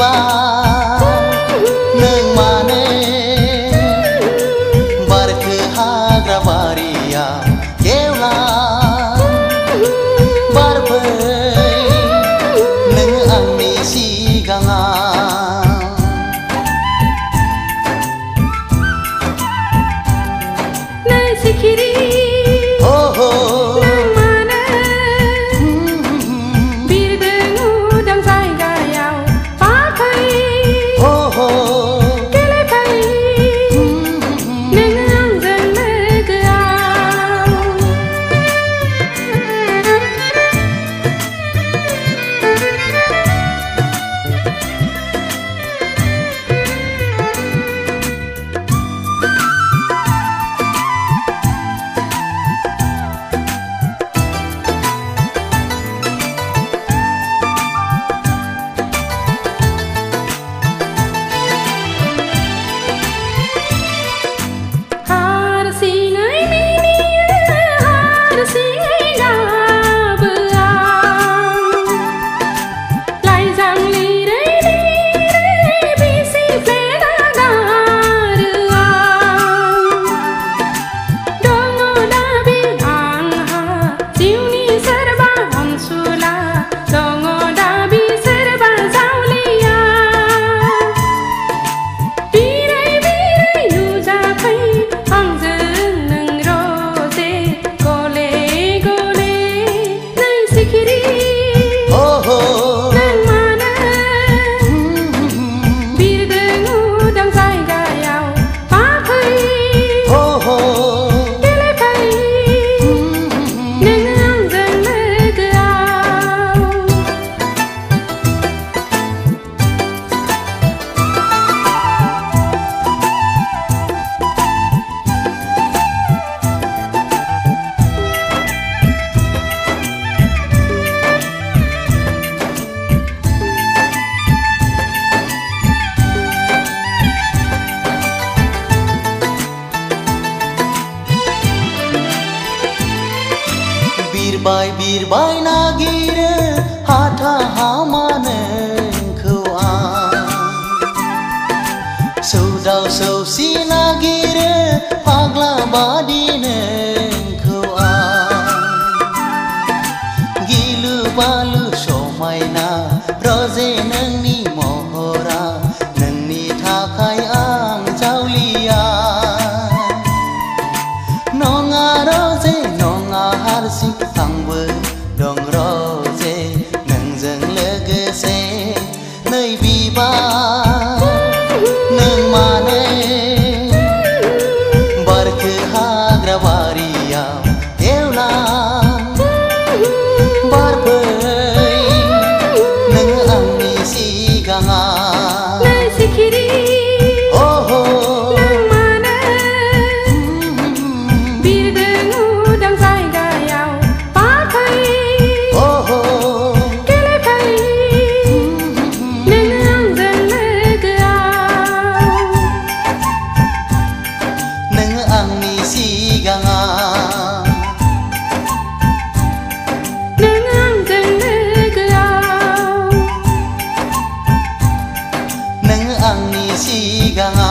Bibari neng mane Barkhw Hagra Bariyao Keulang Barbai neng angni sigangan Nai sikiri oh oh Birbai nagire hata hamanengkau Saudau sausi nagire pagla badinengkau Gilu balu somaina roze nengni mohora Nengni thakai ang jaulia Nonga roze nonga harsi Angbo dong roze nengzeng legese Nwi Bibari neng mane Barkhw Hagra Bariyao Keulang Barbai neng angni sigangan Nai sikiri oh oh sigangan